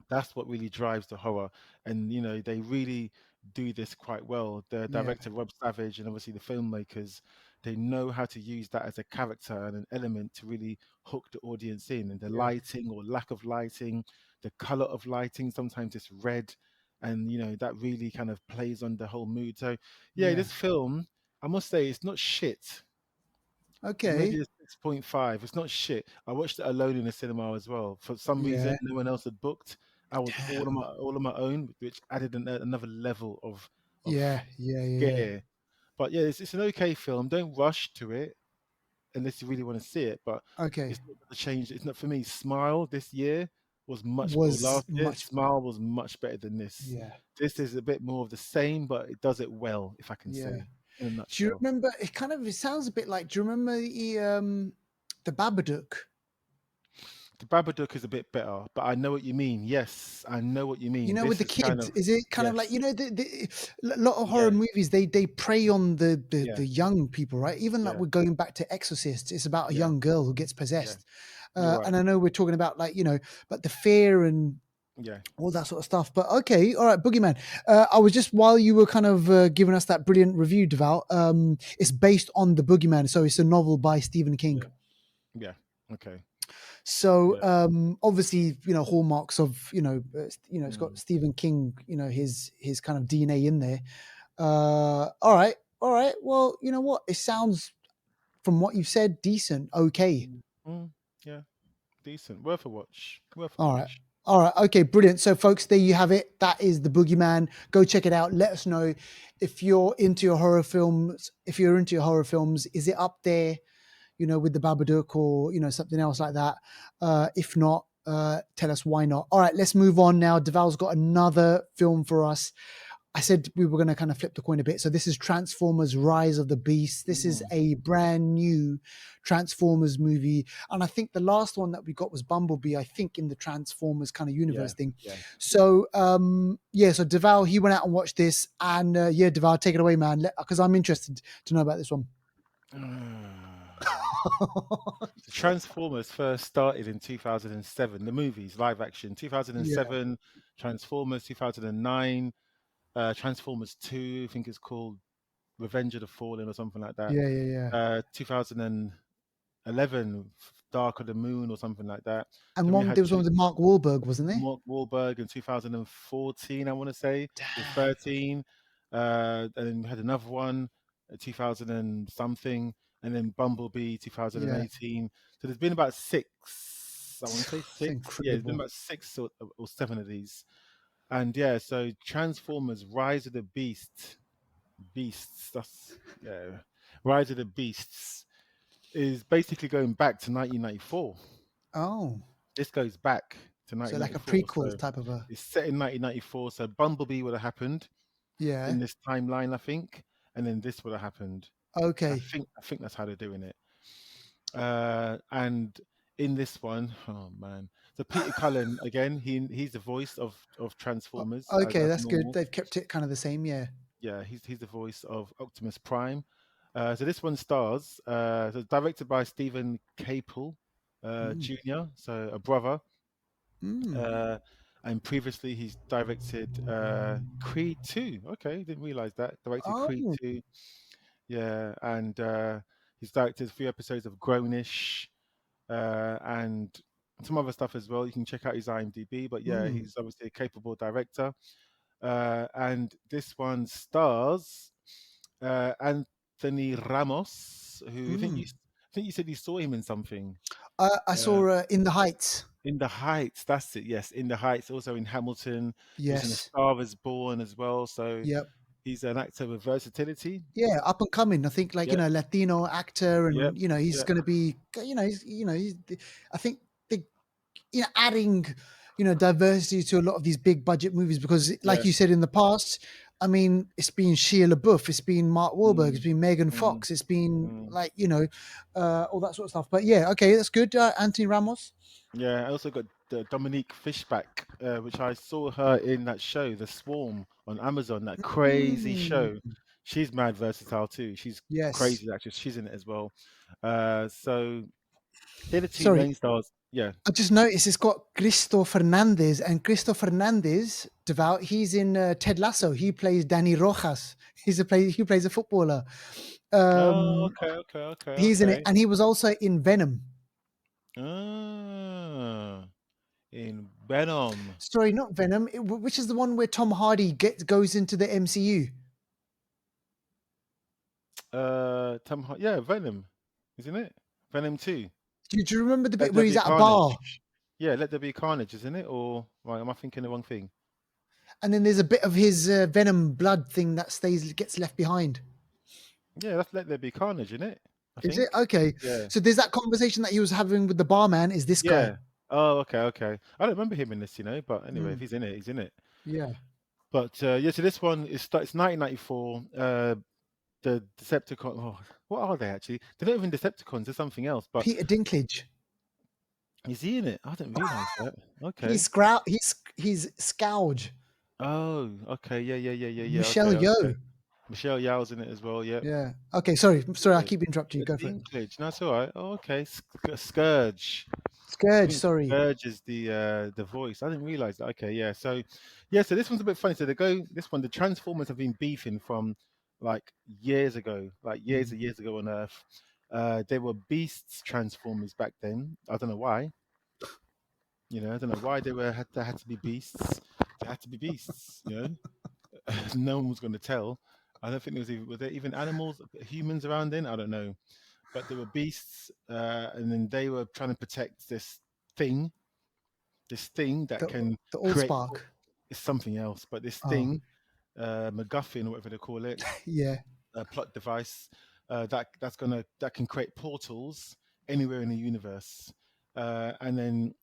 That's what really drives the horror, and they really do this quite well. The Yeah. director Rob Savage and obviously the filmmakers, they know how to use that as a character and an element to really hook the audience in. And the Yeah. lighting or lack of lighting, the color of lighting, sometimes it's red, and that really kind of plays on the whole mood. So yeah, Yeah. this film, I must say, it's not shit. It's maybe Okay. a 6.5. It's not shit. I watched it alone in the cinema as well. For some Yeah. reason, no one else had booked. I was Damn. all on my own, which added another level of Yeah. Yeah. Yeah. scare. But yeah, it's an okay film. Don't rush to it unless you really want to see it. But Okay. it's not going to change. It's not for me. Smile this year was much, or Was last year, much. Smile was much better than this. Yeah. This is a bit more of the same, but it does it well, if I can Yeah. say, in a Do you nutshell. remember? It sounds a bit like. Do you remember the Babadook? The Babadook is a bit better, but I know what you mean. Yes, I know what you You mean. know, with This the is kind kids, of, is it kind of like yes, a lot of horror yeah, movies? They prey on yeah, the young people, right? Even like yeah, we're going back to Exorcist, it's about a yeah, young girl who gets yeah. possessed, You're right. and I know we're talking about but the fear and Yeah. all that sort of stuff. But okay, all right, Boogeyman. I was just while you were kind of giving us that brilliant review, Deval. It's based on the Boogeyman, so it's a novel by Stephen King. Yeah. Yeah. Okay. So Yeah. obviously, hallmarks of it's got Mm. Stephen King, his kind of DNA in there. All right, all right. Well, you know what? It sounds from what you've said decent. Okay. Mm. Mm. Yeah. Decent. Worth a watch. Worth a All right. watch. All right. Okay. Brilliant. So, folks, there you have it. That is the Boogeyman. Go check it out. Let us know if you're into your horror films. If you're into your horror films, is it up there? With the Babadook or something else like that. If not, tell us why not. All right, let's move on now. Deval's got another film for us. I said we were going to kind of flip the coin a bit. So this is Transformers: Rise of the Beast. This is Mm. a brand new Transformers movie, and I think the last one that we got was Bumblebee. I think in the Transformers kind of Yeah. universe thing. Yeah. So yeah, so Deval he went out and watched this, and yeah, Deval, take it away, man, because I'm interested to know about this one. The Transformers first started in 2007. The movies, live action, Yeah, 2007. Transformers, 2009. Transformers 2, I think it's called Revenge of the Fallen or something like that. yeah, yeah, yeah. 2011, Dark of the Moon or something like that. And Then we one had there was one with Mark Wahlberg, wasn't there? Mark Wahlberg in 2014, I want to say, or Damn. 13. And then we had another one, 2000 and something, and then Bumblebee Yeah, 2018. So there's been about six, I want to say it's six. Yeah, there's been incredible. about six or seven of these. And yeah, so Transformers Rise of the Beasts, that's, yeah, Rise of the Beasts is basically going back to 1994. Oh, This goes back to so like a 1994. prequel So type of a it's set in 1994. So Bumblebee would have happened yeah. in this timeline, I think, and then this would have happened. Okay, I think that's how they're doing it. And in this one, oh man, so Peter Cullen again. He's the voice of Transformers Okay, as that's good. normal. They've kept it kind of the same. Yeah. Yeah, he's the voice of Optimus Prime. So this one stars. So directed by Stephen Capel Mm. Jr. So a brother. Mm. Uh, and previously he's directed Creed 2. Okay, didn't realize that. Directed Creed Oh. 2. Yeah, and he's directed a few episodes of Grownish and some other stuff as well. You can check out his IMDb. But yeah, Mm. he's obviously a capable director. And this one stars Anthony Ramos, who Mm. I think you said you saw him in something. I Uh, saw In the Heights. in the Heights, that's it. Yes, in the Heights. Also in Hamilton, he was in A Yes. Star Is Born as well. So Yep. he's an actor with versatility. Yeah, up and coming. I think, like, Yep, Latino actor, yep, and he's yep, going to be, I think they, adding, diversity to a lot of these big budget movies because, like yeah. you said in the past, I mean, it's been Shia LaBeouf, it's been Mark Wahlberg, it's Mm, been Megan mm, Fox, it's been mm. like, all that sort of stuff. But yeah, okay, that's good. Anthony Ramos. Yeah, I also got Dominique Fishback, which I saw her in that show, The Swarm, on Amazon. That crazy Mm, show. She's mad versatile too. She's yes. crazy actress. She's in it as well. So they're the two Sorry, main stars. Yeah. I just noticed it's got Cristo Fernandez, and Cristo Fernandez, Devout. He's in Ted Lasso. He plays Danny Rojas. He plays a footballer. Oh, Um, okay, okay, okay, he's in it, okay. and he was also in Venom. Ah, in Venom. Sorry, not Venom. Which is the one where Tom Hardy goes into the MCU? Yeah, Venom, isn't it? Venom 2. Do you remember the Let bit where there he's be at a bar, carnage. Yeah, let there be carnage, isn't it? Or right, am I thinking the wrong thing? and then there's a bit of his Venom blood thing that gets left behind? Yeah, that's Let There Be Carnage, isn't it? I Is it think. okay? Yeah. So there's that conversation that he was having with the barman. Is this guy? Yeah. Oh, okay, okay. I don't remember him in this, but anyway, if Mm, he's in it, he's in it. yeah. But yeah, so this one it's 1994. The Decepticon. Oh, what are they actually? They're not even Decepticons. They're something else. But Peter Dinklage. is he in it? I didn't realize that. Okay. He's Scourge. Oh, okay. Yeah, yeah, yeah, yeah, yeah. Michelle Okay, Yeoh. okay. Michelle Yeoh's in it as well. Yep. Yeah. Okay. Sorry. I Yeah. keep interrupting you. Yeah, Go for it. Dinklage. No, that's all right. Oh, okay. Scourge. I Scourge. think Sorry. Scourge is the voice. I didn't realize that. Okay, yeah. So yeah, so this one's a bit funny. So this one, the Transformers have been beefing from like years ago, like years Mm. and years ago on Earth. They were Beasts Transformers back then. I don't know why. I don't know why they had to be beasts. They had to be beasts. No one was going to tell. I don't think were there even animals, humans around then. I don't know, but they were beasts, and then they were trying to protect thing this thing that The can the create Allspark. it's something else, but this Oh, thing, MacGuffin or whatever they call it, yeah. a plot device that can create portals anywhere in the universe, and then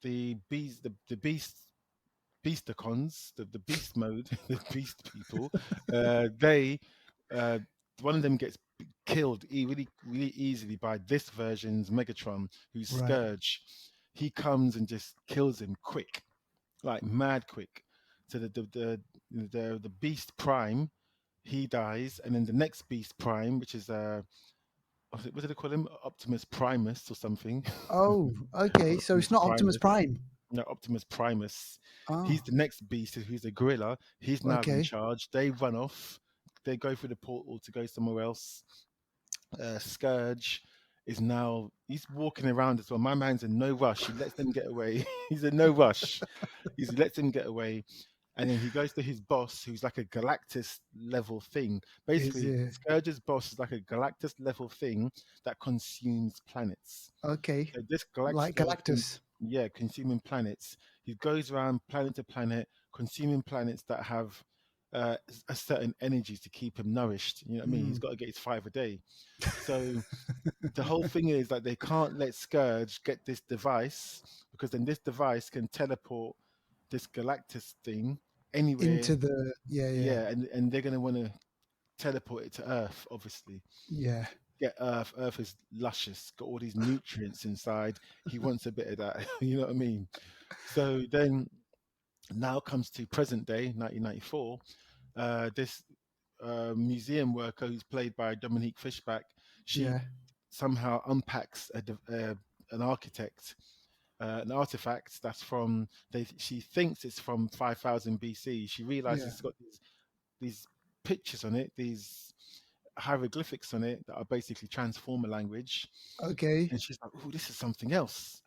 the beastacons, the beast mode, the beast people, they uh, one of them gets killed really really easily by this version's Megatron, who's Right. Scourge. He comes and just kills him quick, like mad quick. So the Beast Prime, he dies, and then the next Beast Prime, which is what did they call him? Optimus Primus or something? Oh, okay. So Optimus it's not Optimus Primus. Prime. No, Optimus Primus. He's Oh, the next beast who's a gorilla. He's now in okay. charge. They run off. They go through the portal to go somewhere else. Scourge is now he's walking around as well. My man's in no rush. He lets them get away. He's in no rush. He lets them get away. And then he goes to his boss, who's like a Galactus level thing. Is Basically, Scourge's boss is like a Galactus level thing that consumes planets. okay. So this Like Galactus level thing, Galactus. yeah, consuming planets. He goes around planet to planet, consuming planets that have a certain energy to keep him nourished. You know what I mean? He's Mm. got to get his 5 a day. So the whole thing is that they can't let Scourge get this device because then this device can teleport this Galactus thing Into anywhere. the yeah. Yeah, and they're gonna want to teleport it to Earth, obviously. Yeah. get Earth. Earth is luscious, got all these nutrients inside. He wants a bit of that. You know what I mean? So then now comes to present day, 1994. This museum worker who's played by Dominique Fishback, she Yeah. somehow unpacks an architect, an artifact that's from. She thinks it's from 5000 BC. She realizes Yeah. it's got these pictures on it, these hieroglyphics on it that are basically transformer language, Okay. and she's like, "Oh, this is something else."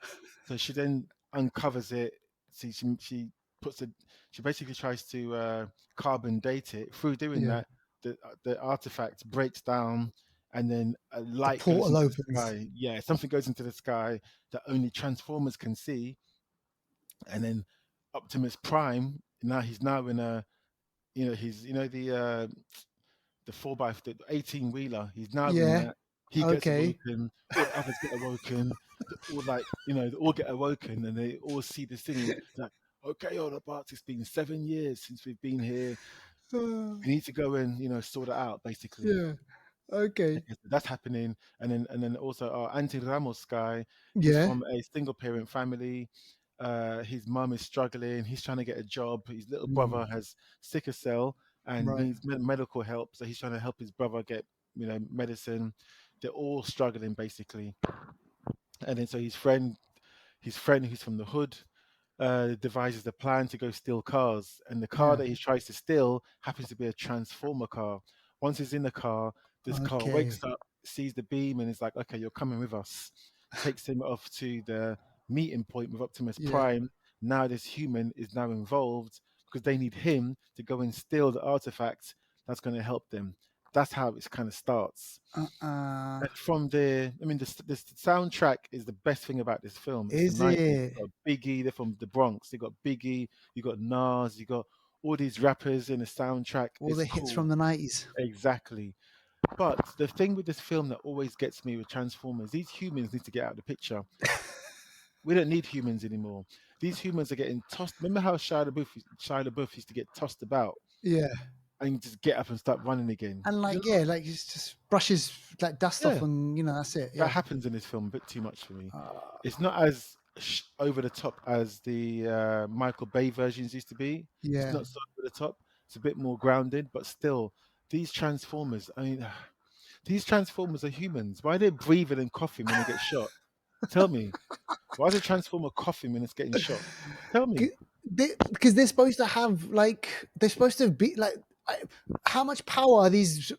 So she then uncovers it. She puts it. She basically tries to carbon date it. Through doing Yeah. that, the artifact breaks down, and then a The light goes portal into the opens. sky. Yeah, something goes into the sky that only Transformers can see, and then Optimus Prime. Now he's now in a, he's the the 18 wheeler. He's now in Yeah. that. He gets Okay. awoken. All the others get awoken. All like they all get awoken, and they all see this thing. Like, okay, Autobots, it's been 7 years since we've been here. We need to go and sort it out, basically. Yeah. Okay. Okay, so that's happening, and then also our Anti Ramos guy. He's Yeah. from a single parent family. His mum is struggling. He's trying to get a job. His little Mm. brother has sickle cell and Right. needs medical help, so he's trying to help his brother get medicine. They're all struggling basically, and then so his friend who's from the hood devises a plan to go steal cars, and the car Yeah. that he tries to steal happens to be a transformer car. Once he's in the car, this car wakes Okay. up, sees the beam, and is like, "Okay, you're coming with us." Takes him off to the meeting point with Optimus Yeah. Prime. Now this human is now involved because they need him to go and steal the artifact that's going to help them. That's how it kind of starts. Uh-uh. And from there, I mean, the soundtrack is the best thing about this film. It's the Is 90s. it? You've got Biggie, they're from the Bronx. You got Biggie, you got Nas, you got all these rappers in the soundtrack. All It's the hits from cool. the 90s. Exactly. But the thing with this film that always gets me with Transformers, these humans need to get out of the picture. We don't need humans anymore. These humans are getting tossed. Remember how Shia LaBeouf used to get tossed about Yeah. and just get up and start running again? And You like, know? yeah, like it's just brushes like dust Yeah. off and that's it. That Yeah. happens in this film a bit too much for me. Uh, It's not as over the top as the Michael Bay versions used to be. It's yeah. not so over the top. It's a bit more grounded, but still, these Transformers. I mean, these Transformers are humans. Why are they breathing and coughing when they get shot? Tell me. Why is a Transformer coughing when it's getting shot? Tell me. Because they're supposed to have like they're supposed to be like how much power are these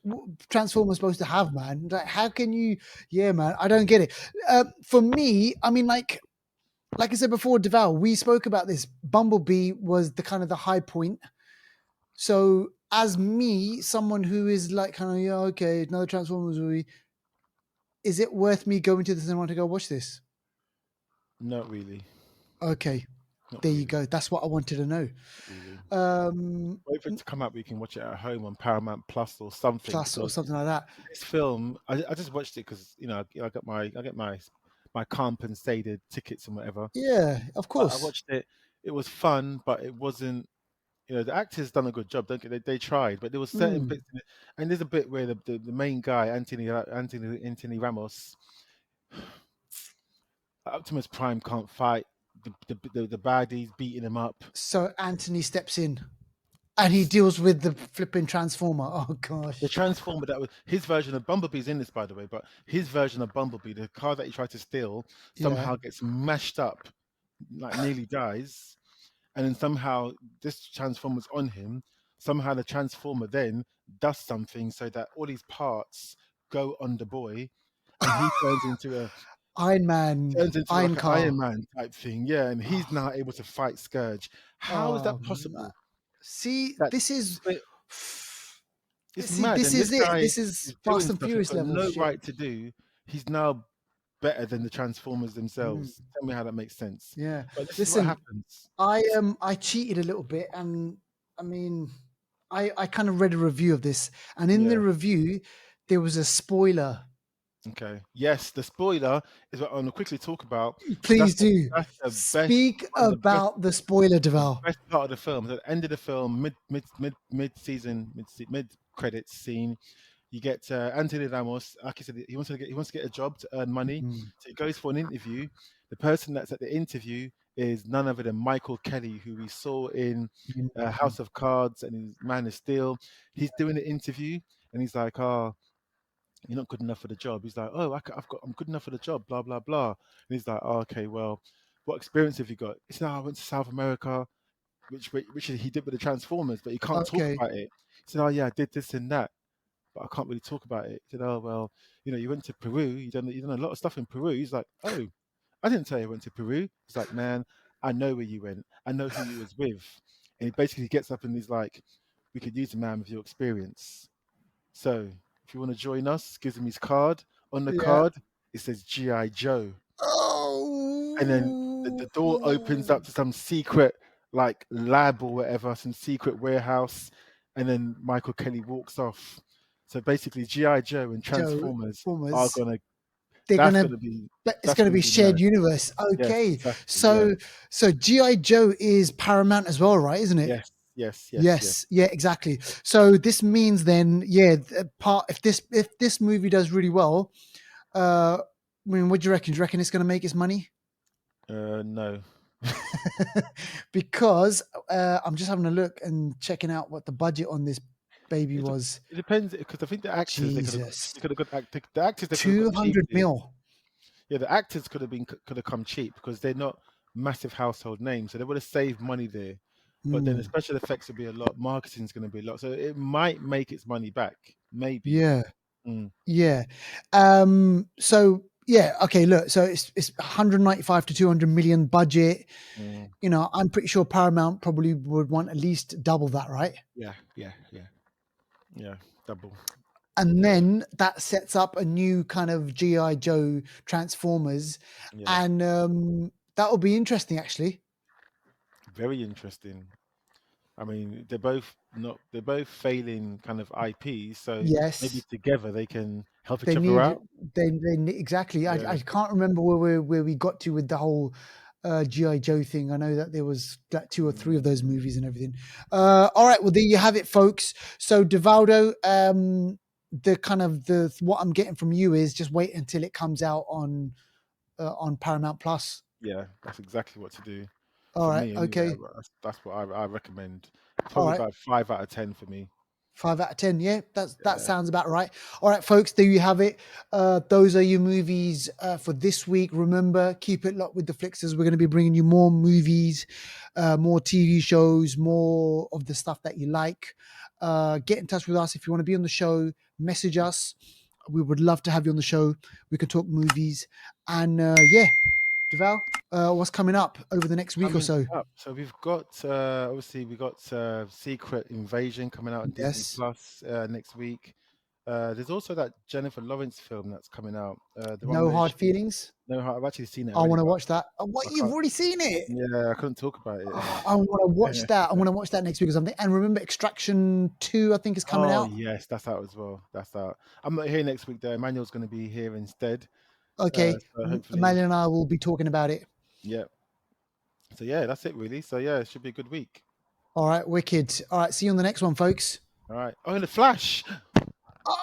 transformers supposed to have, man? Like how can you? Yeah, man, I don't get it. For me, I mean, like I said before, Deval, we spoke about this. Bumblebee was the kind of the high point. So as me, someone who is like kind of yeah, okay, another Transformers movie, is it worth me going to the cinema to go watch this? Not really. Okay, Not there you really. go. That's what I wanted to know. Not really. Um, Wait for it to come out. We can watch it at home on Paramount Plus or something Plus or because something like that. this film, I just watched it because I got my compensated tickets and whatever. Yeah, of But I course. watched it. It was fun, but it wasn't. The actors done a good job. They tried, but there was certain Mm. bits in it, and there's a bit where the main guy, Anthony Ramos, Optimus Prime can't fight. The baddies beating him up. So Anthony steps in and he deals with the flipping transformer. Oh The gosh. Transformer that was his version of Bumblebee's in this, by the way, but his version of Bumblebee, the car that he tried to steal, Yeah. somehow gets mashed up, like nearly dies, and then somehow this Transformer's on him. Somehow the Transformer then does something so that all these parts go on the boy, and he Iron Man, turns into Iron like an Car. Iron Man type thing, yeah, and he's now able to fight Scourge. How is that Ma- possible? See, That this is split It's see, mad, this and this is it. guy This is is Fast doing and stuff he's Furious got level no shit. right to do. He's now better than the Transformers Mm, themselves. Tell me how that makes sense. yeah. But this is what Listen, happens. I cheated a little bit and I mean I kind of read a review of this and in the Yeah. review there was a spoiler. Okay. Yes, the spoiler is what I want to quickly talk about because Please do that's the best speak one of about the spoiler, the Deval. best part of the film. At the end of the film, mid season, mid credits scene, You get Anthony Ramos. Like I said, he wants to get a job to earn money. Mm, So he goes for an interview. The person that's at the interview is none other than Michael Kelly, who we saw in mm, House of Cards and in Man of Steel. He's doing the interview, and he's like, "Oh, you're not good enough for the job." He's like, "Oh, I'm good enough for the job." Blah blah blah. And he's like, oh, "Okay, well, what experience have you got?" He said, "Oh, I went to South America." Which he did with the Transformers, but he can't talk okay. about it. He said, "Oh yeah, I did this and that, but I can't really talk about it." He said, "Oh well, you went to Peru. You done a lot of stuff in Peru." He's like, "Oh, I didn't tell you I went to Peru." He's like, "Man, I know where you went. I know who you was with." And he basically gets up and he's like, "We could use a man with your experience. So if you want to join us," gives him his card. On the Yeah. card, it says GI Joe, and then the Oh. door opens up to some secret like lab or whatever, some secret warehouse, and then Michael Kelly walks off. So basically, GI Joe and Joe Transformers are Formers. gonna They're that's gonna gonna be it's gonna be shared mad. universe. Yes, Okay. exactly. Yeah. So GI Joe is Paramount as well, right? Isn't it? Yes. Yes. Yes. Yes. Yes, yeah, exactly. So this means then, yeah, part if this movie does really well, I mean, what do you reckon? Do you reckon it's going to make its money? No. Because I'm just having a look and checking out what the budget on this baby It, dep- was. it depends because I think the actors Jesus, they could have got the actors they could have got 200 cheaply. mil. Yeah, the actors could have come cheap because they're not massive household names, so they would have saved money there. But then the Mm, special effects would be a lot, marketing's going to be a lot, so it might make its money back, maybe. yeah, Mm, yeah. So yeah, okay. Look, so it's 195 to 200 million budget. mm. I'm pretty sure Paramount probably would want at least double that, right? Yeah, yeah, yeah, yeah. Double. And Yeah, then that sets up a new kind of GI Joe Transformers, yeah. and that will be interesting, actually. Very interesting. I mean, they're both failing kind of IPs, so maybe Yes, together they can help each they other need out. exactly. Yeah. I can't remember where we got to with the whole GI Joe thing. I know that there was like two or three of Mm, those movies and everything. All right, well there you have it, folks. So Devaldo, the kind of the what I'm getting from you is just wait until it comes out on Paramount Plus. yeah, that's exactly what to do. All For right, me, anyway, okay. that's what I recommend. All Probably right. about 5 out of 10 for me. 5 out of 10. Yeah, that Yeah, sounds about right. All right, folks, there you have it. Those are your movies for this week. Remember, keep it locked with the Flixters. We're going to be bringing you more movies, more TV shows, more of the stuff that you like. Get in touch with us if you want to be on the show. Message us. We would love to have you on the show. We could talk movies. And yeah, Deval, what's coming up over the next week or coming so? up. So we've got obviously we got Secret Invasion coming out on Disney Yes. Plus next week. There's also that Jennifer Lawrence film that's coming out. The one No where hard she feelings. no, I've actually seen it I already, want to but watch that. What, I you've can't. already seen it? Yeah, I couldn't talk about it. Oh, I want to watch that. I want to watch that next week or something. And remember, Extraction 2, I think, is coming Oh out. yes, that's out as well. That's out. I'm not here next week though. Emmanuel's going to be here instead. Okay. So hopefully, Amalia and I will be talking about it. yeah. So yeah, that's it really. So yeah, it should be a good week. All right. Wicked. All right. See you on the next one, folks. All right. Oh, and the Flash. Oh,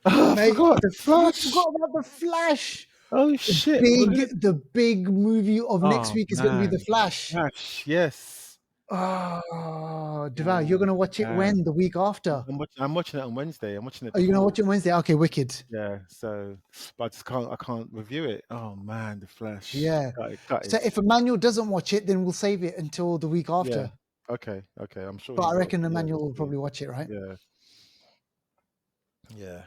Oh, I mate. forgot. You Flash. forgot about The Flash. Oh shit. We're gonna. The big movie of next Oh week is going to be The man. Flash. Flash. Yes. Oh, Deval, you're Oh going to watch it man. when? The week after? I'm watching it on Wednesday. I'm watching it Are you going to before. watch it Wednesday? Okay. Wicked. Yeah. So, but I just can't. I can't review it. Oh man, the Flash. Yeah. So Gutted. if Emmanuel doesn't watch it, then we'll save it until the week Yeah. after. Okay. Okay. I'm sure But he I will. reckon Yeah. Emmanuel We'll will see. probably watch it, right? Yeah. Yeah.